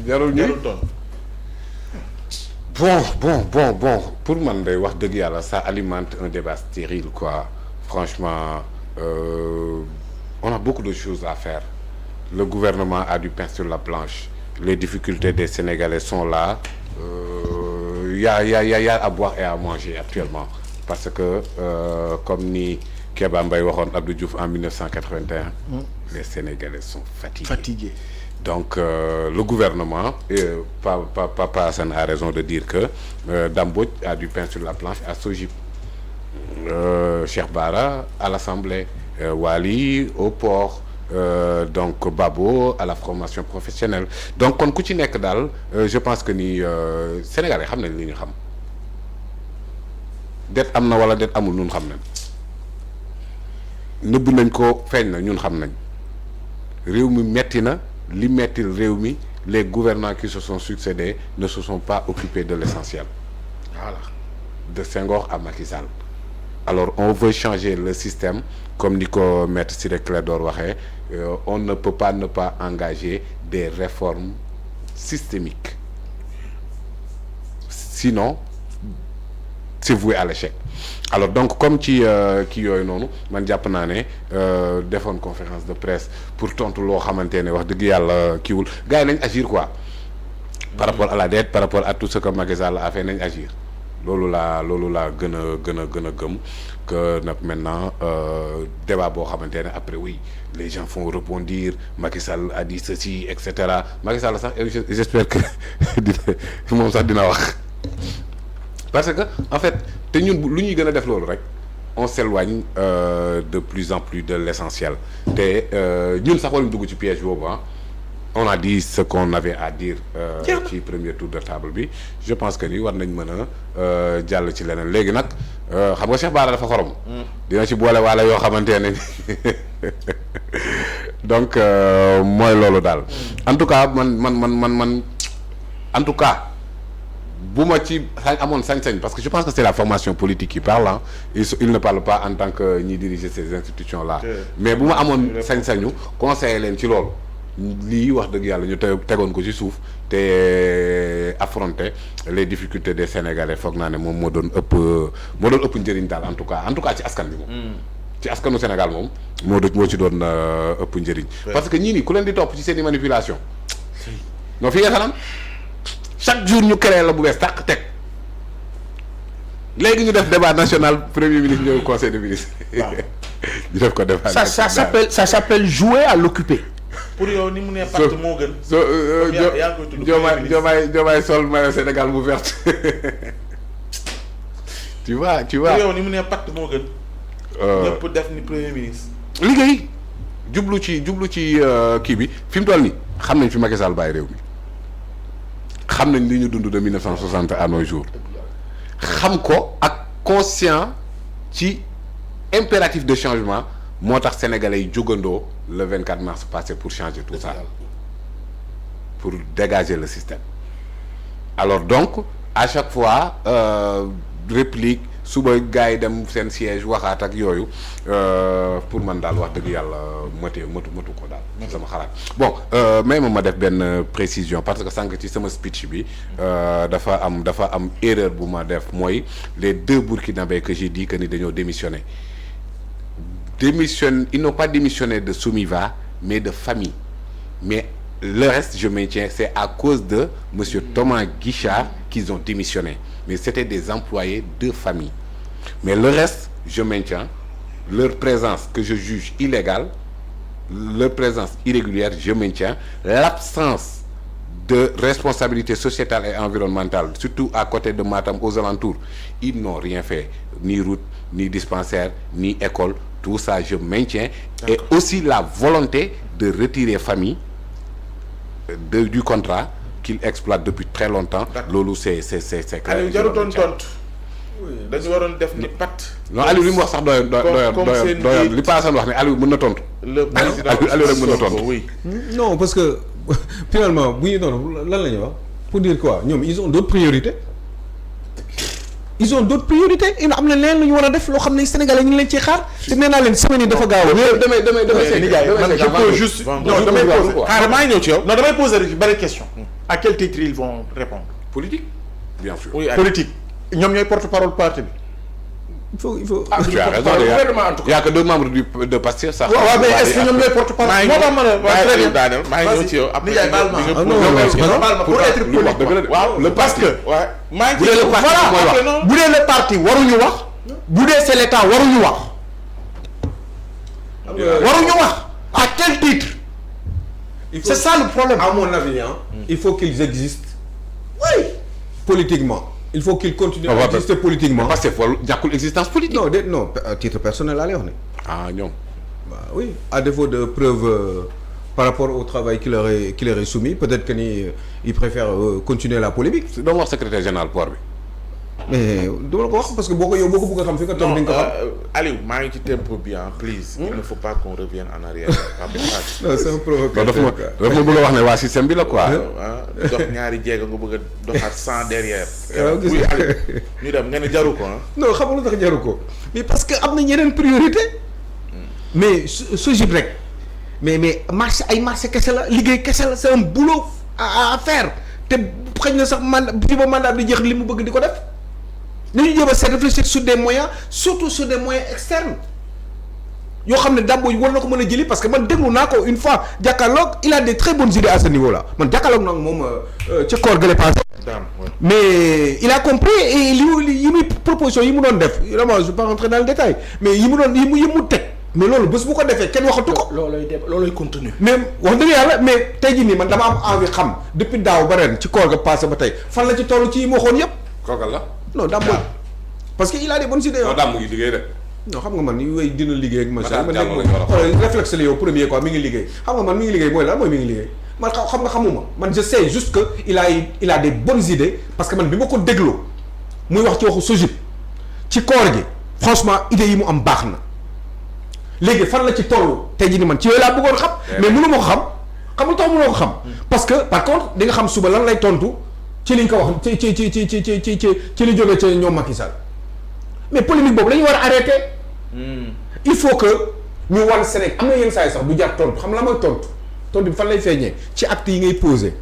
jarul toon. Bon pour man day wax dëgg yàlla ça alimente un débat stérile quoi franchement on a beaucoup de choses à faire le gouvernement a du pain sur la planche les difficultés des Sénégalais sont là y a à boire et à manger actuellement parce que comme ni Kéba Mbaye waxoon Abdou Diouf en 1981 les Sénégalais sont fatigués. Donc le gouvernement Papa Assane a raison de dire que Dame Mbodj a du pain sur la planche à Sogip Cheikh Bara à l'Assemblée Wali au port donc Babo à la formation professionnelle donc kon ku ci nekk daal je pense que ni Sénégalais xam nañ li ñu xam det am na wala det amul ñun xam nañ nëbb nañ ko feeñ na ñun xam nañ réew mi metti na li mettil réew mi les gouvernants qui se sont succédés ne se sont pas occupés de l'essentiel voilà de Senghor à Macky Sall alors on veut changer le système comme ni ko maître Ciré Clédor waxee on ne peut pas ne pas engager des réformes systémiques sinon c'est voué à l'échec alors donc comme ci kii yooyu noonu man jàpp naa ne defoon conférence de presse pour tontu loo xamante ne wax dëgg yàlla kiiwul gars yi nañ agir quoi par rapport à la dette par rapport à tout ce que Macky Sall a fait nañ agir loolu laa gën a gëm que nag maintenant débat boo xamante ne après oui les gens font rebondir Macky Sall a dit ceci et cetera Macky Sall sax j'espère que moom sax dina wax parce que en fait te ñun lu ñuy gën a def loolu rek on s'éloigne de plus en plus de l'essentiel te ñun sax waruñu dugg ci piège boobu on a dit ce qu'on avait à dire ci premier tour de table bi je pense que ni war nañ mën a jàll ci leneen léegi nag xam nga Cheikh Bara dafa xorom dina ci boole waale yoo xamante ne donc mooy loolu daal en tout cas man en tout cas bu ma ci amoon sañ-sañ parce que je pense que c'est la formation politique qui parle hein il ne parle pas en tant que ñi diriger ces institutions là mais bu ma amoon sañ-sañu conseiller leen ci loolu lii wax dëgg yàlla ñu tegoon ko ci suuf te affronter les difficultés des Sénégalais foog naa ne moom moo doon ëpp njëriñ daal en tout cas ci askan bi moom ci askanu Sénégal moom moo ci doon ëpp njëriñ parce que ñii nii ku leen di topp ci seen i manipulation non fi nga xanaan chaque jour ñu créé la bu bees tàq teg léegi ñu def débat national premier ministre ñëw conseil des ministres ñu def ko débat ça s'appelle jouer à l'occupé pour yow ni mu nee pacte moo gën. yaa ngi koy tudd Diomaye sol maillot Sénégal bu verte tu vois. pour yow ni mu nee pacte moo gën. ñëpp def ni premier ministre. liggéey jublu ci kii bi fi mu toll nii xam nañ fi Macky Sall bàyyi réew mi xam nañ li ñu dund de 1960 à nos jours xam ko ak conscient ci impératif de changement moo tax sénégalais yi jógandoo le 24 mars passé pour changer tout ça pour dégager le système alors donc à chaque fois réplique suba gars yi dem seen siège waxaat ak yooyu pour man daal wax dëgg yàlla matu ko daal sama xalaat bon mais ma def benn précision parce que sànq ci sama speech bi dafa am erreur bu ma def mooy les 2 Burkinabés que j'ai dit que ni dañoo démissionné ils n'ont pas démissionné de Soumiva mais de famille mais le reste je maintiens c'est à cause de monsieur Thomas Guichard qu'ils ont démissionné mais c'était des employés de famille mais le reste je maintiens leur présence que je juge illégale leur présence irrégulière je maintiens l'absence de responsabilité sociétale et environnementale surtout à côté de Matam aux alentours ils n'ont rien fait ni route ni dispensaire ni école tout ça je maintiens. D'accord. Et aussi la volonté de retirer famille du contrat qu'ils exploitent depuis très longtemps. loolu c'est clair. Aliou jarutoon tontu. dañu waroon def ni pat. non Aliou li mu wax sax doyoon li Paasan wax ne Aliou mën na tontu. le président Aliou rek mën na tontu oui. non parce que finalement bu ñu doon lan la ñuy wax pour dire quoi ñoom ils ont d'autres priorités. ils ont d'autres priorités am na leen lu ñu war a def loo xam ne Sénégalais ñu ngi leen ciy xaar te nee naa leen semaine yi dafa gaaw a. damay je pose juste non damay pose xaaral maa ngi ñëw ci yow non damay poser benn question. à quel titre ils vont répondre. politique bien sûr. oui politique. ñoom ñooy porte-parole parti bi. il faut. tu as raison il y a que 2 membres de Pastef sax. waaw mais est-ce que ñoom ñooy porte-parole. moo tax ma ne maa ngi ñëw ci yow après pour être politique waaw le parce que maa ngi bu dee le parti mooy wax bu dee le parti waruñu wax bu dee c'est l'État waruñu wax waruñu wax à quel titre c'est ça le problème à mon avis il faut qu'ils existent oui politiquement il faut qu'ils continuent à exister politiquement parce que foofu ñàkkul existence politique. non à titre personnel laa lay wax ne ah ñoom. oui à défaut de preuves par rapport au travail qui leur est soumis peut-être que ni ils préfèrent continuer la polémique. doo wax secrétaire général port bi. mais dama la ko wax parce que boo ko bëgg a xam fi nga toog di nga ko xam. Aliou maa ngi ci tempo bi please. il ne faut pas qu'on revienne en arrière. non c'est un provocateur. daf ma bëgg a wax ne waa système bi la quoi. dox ñaari jéego nga bëgg a doxaat 100 derrière. waaw gis oui Aliou ñu dem nga ne jaru ko non xam nga lu tax jaru ko mais parce que am na ñeneen priorité. mais su jib rek mais marché ay marché kese la liggéey kese la c'est un boulot à faire te xëy na sax fii ba mandat bi jeex li mu bëgg di ko def. nañu jéem a seet réfléchir sur des moyens surtout sur des moyens externes yoo xam ne Dame Mbodj war na ko mën a jëli parce que man déglu naa ko une fois jàkkaarloog il a des très bonnes idées à ce niveau là man jàkkaarloog nag moom ca koor gële passé mais il a compris et yi muy proposition yi mu doon def vraiment je vais pas rentrer dans le détail mais yi mu teg mais loolu bés bu ko defee kenn waxatu ko. loolooy contenu. mais wax dëgg yàlla mais tey jii nii man dama am envie xam depuis daaw ba ren ci koor ga passé ba tey fan la ci toll ci yi mu waxoon yëpp. kooku la. non Dame Mbodj parce que il a des bonnes idées. non Dame mu ngi liggéey de. non xam nga man yooyu dina liggéey ak machin. man réflexe la yow premier quoi mi ngi liggéey xam nga man mi ngi liggéey mooy lan mooy mi ngi liggéey man xam nga xamuma man je sais juste que il a des bonnes idées parce que man bi ma ko dégloo muy wax ci waxu SOGIP ci koor gi franchement idées yi mu am baax na léegi fan la ci toll tey jii ni man ci yooyu laa bëggoon xam. mais mënu ma ko xam xam nga tax mënoo ko xam. parce que par contre di nga xam suba lan lay tontu. ci liñ ko wax ci li jógee ca ñoom Macky Sall mais polémique boobu la ñu war a arrêter. il faut que ñu wan Sénégal am na yenn saa yi sax du jar tontu xam la mooy tontu bi fan lay feeñee ci actes yi ngay poser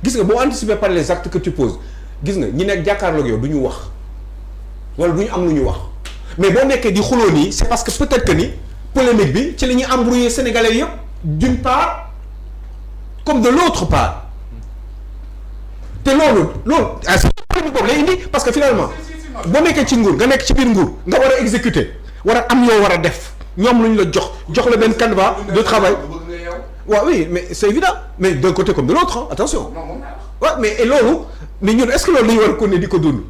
gis nga boo anticiper par les actes que tu poses gis nga ñi nekk jàkkaarloog yow du ñu wax wala du ñu am lu ñu wax mais boo nekkee di xuloo nii c'est parce que peut-être que ni polémique bi ci la ñuy embrouiller sénégalais yëpp d'une part comme de l'autre part. te loolu polémique boobu lay indi parce que finalement boo nekkee ci nguur nga nekk ci biir nguur nga war a exécuter war a am yoo war a def ñoom lu ñu la jox la benn canevas de travail waaw oui mais c'est évident mais d'un côté comme de l'autre attention waaw mais loolu mais ñun est-ce que loolu lañu war a continuer di ko dund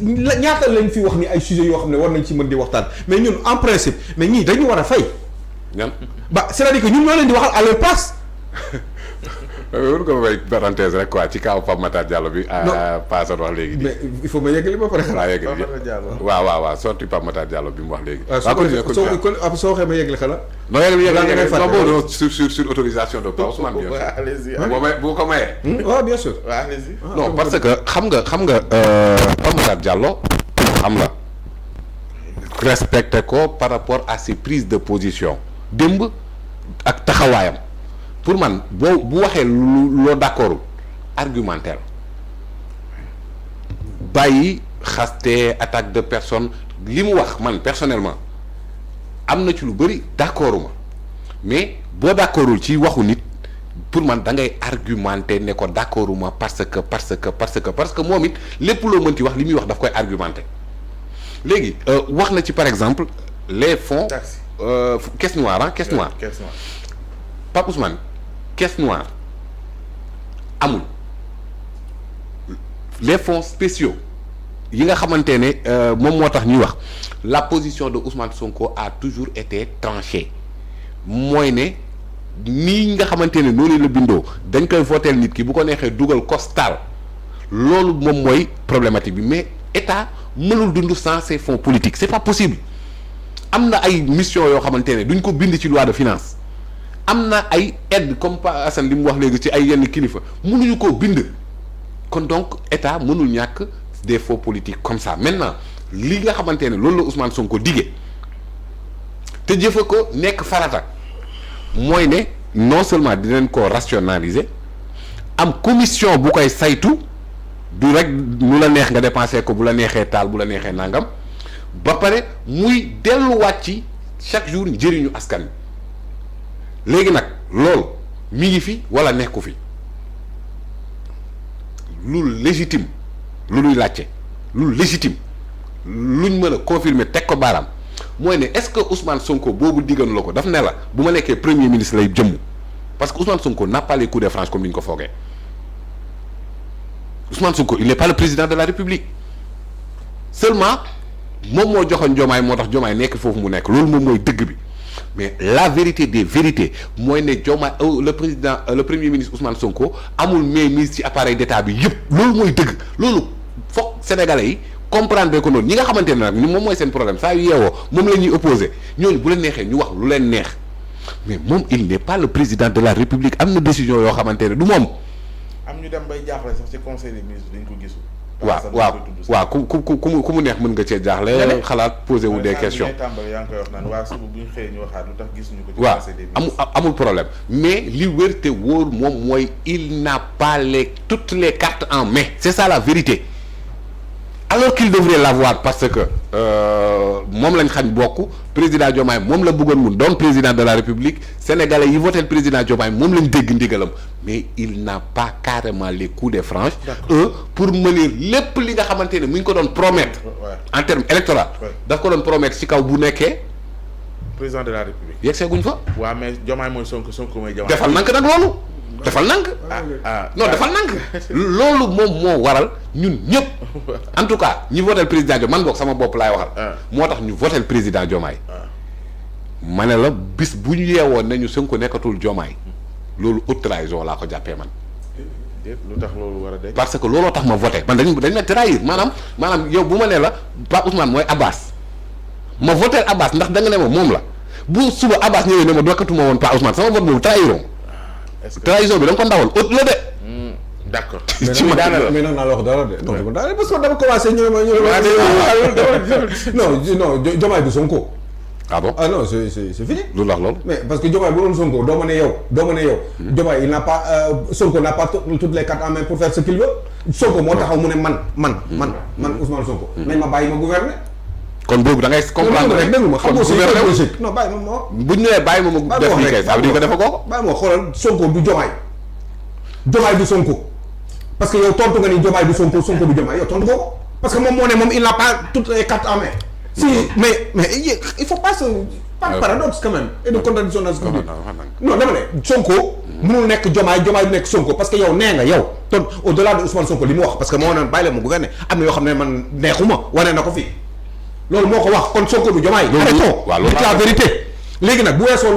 ñaata lañ fi wax ni ay sujets yoo xam ne war nañ ci mën di waxtaan mais ñun en principe mais ñii dañu war a fay c'est-à-dire que ñun ñoo leen di waxal à leur place. wër ko may parenthèse rek quoi ci kaw Pape Matar Diallo bi. Paasan wax léegi. mais il faut ma yeggali ba pare. waaw sorti Pape Matar Diallo bi mu wax léegi. soo waxee ma yeggali xanaa. non yeggali sur autorisation de Pape Ousmane. allez-y bu ko mayee. waaw bien sûr. allez-y. non parce que xam nga Pape Matar Diallo xam nga respecté ko par rapport à ses prises de position démb ak taxawaayam. pour man bu waxee loo d'accord argumentaire bàyyi xaste attaque de personne li mu wax man personnellement am na ci lu bëri d'accorduma mais boo d'accordul ci waxu nit pour man da ngay argumenter ne ko d'accorduma parce que moom it lépp loo mënti wax li muy wax daf koy argumenter léegi wax na ci par exemple les fonds caisse noire caisse noire Pape Ousmane caisse noire amul les fonds spéciaux yi nga xamante ne moom moo tax ñuy wax la position de Ousmane Sonko a toujours été tranchée mooy ne nii nga xamante ne noonu la bindoo dañ koy voter nit ki bu ko neexee dugal costal loolu moom mooy problématique bi mais état mënul dund sans ces fonds politiques c'est pas possible am na ay mission yoo xamante ne duñ ko bind ci loi de finance am na ay aide comme Pa Assane li mu wax léegi ci ay yenn kilifa mënuñu koo bind kon donc état mënul ñàkk des fonds politiques comme ça maintenant li nga xamante ne loolu la Ousmane Sonko diggee te jëfe ko nekk farata mooy ne non seulement dinañ ko rationaliser am commission bu koy saytu du rek nu la neex nga dépensé ko bu la neexee taal bu la neexee nangam ba pare muy delluwaat ci chaque jour njëriñu askan wi léegi nag loolu mi ngi fi wala nekku fi lu légitime lu luy laajte lu légitime luñ mën a confirmer teg ko baaraam mooy ne est-ce que Ousmane Sonko boobu diggan la ko daf ne la bu ma nekkee premier ministre lay jëmm parce que Ousmane Sonko n'a pas les coups de franche comme ni ñu ko foogee Ousmane Sonko il n'est pas le président de la République seulement moom moo joxoon Diomaye moo tax Diomaye nekk foofu mu nekk loolu moom mooy dëgg bi mais la vérité des vérités mooy ne Diomaye le premier ministre Ousmane Sonko amul mainmise ci appareil d'état bi yëpp loolu mooy dëgg loolu foog sénégalais yi comprendre ko noonu ñi nga xamante ne nag moom mooy seen problème saa yu yeewoo moom la ñuy opposé ñooñu bu leen neexee ñu wax lu leen neex mais moom il n'est pas le président de la République am na décision yoo xamante ne du moom. am ñu dem bay jaaxle sax ci conseil des ministres dañ ko gisul. waaw ku mu neex mën nga cee jaaxle. xalaat posé wu des questions. yaa ngi koy wax naan waa suba bu ñu xëyee ñu waxaat lu tax gisuñu ko. ci conseil des ministres amul problème mais li wér te wóor moom mooy il n'a pas toutes les cartes en main. c'est ça la vérité alors qu'il devrait l'avoir parce que moom lañ xañ bokk président Diomaye moom la bëggoon mun doon président de la République sénégalais yi voté président Diomaye moom lañ dégg ndigalam mais il n'a pas carrément les coups de franche pour mener lépp li nga xamante ne mu ngi ko doon promettre en terme électoral daf ko doon promettre ci kaw bu nekkee président de la République yegg seeguñ fa waaw mais Diomaye mooy Sonko mooy Diomaye defal nank nag loolu defal nank non defal nank loolu moom moo waral ñun ñëpp en tout cas ñi voté président Diomaye man boog sama bopp laay waxal moo tax ñu voté président Diomaye ma ne la bis bu ñu yeewoon ne ñu Sonko nekkatul Diomaye loolu haute trahison laa ko jàppee man lu tax loolu war a dégg parce que looloo tax ma voté man dañ ma trahir maanaam yow bu ma nee la Pape Ousmane mooy Abbas ma voté Abbas ndax da nga ne ma moom la bu suba Abbas ñëwee ne ma dokkatuma woon Pape Ousmane sama vote boobu trahiroo trahison bi da nga ko ndawal haute la de. d'accord. mais nag naa la wax dara de. non daal parce que dama commencé ñu non Diomaye du Sonko. ah bon non c'est fini. lu wax loolu. mais parce que Diomaye bu doon Sonko doo ma ne yow. Diomaye il n'a pas Sonko n'a pas toutes les cartes en main pour faire ce qu'il veut. Sonko moo taxaw mu ne man Ousmane Sonko. nañ ma bàyyi ma gouverner. kon boobu da ngay comprendre rek déglu ma xam nga aussi non bàyyi ma moo. bu ñu nee bàyyi ma def lii kay ça veut dire que dafa koo. bàyyi ma xoolal Sonko du Diomaye du Sonko parce que yow tontu nga ni Diomaye du Sonko du Diomaye yow tontu ko parce que moom moo ne moom il n'a pas toutes les cartes en main. si mais il faut pas paradoxe quand même et de contradiction dans ce qu'on dit non dama ne Sonko mënul nekk Diomaye du nekk Sonko parce que yow nee nga yow ton au delà de Ousmane Sonko li mu wax parce que moo ne bàyyi la ma gouverner am na yoo xam ne man neexuma wane na ko fii loolu moo ko wax kon Sonko du Diomaye. loolu arrêtons la vérité léegi nag bu weesoo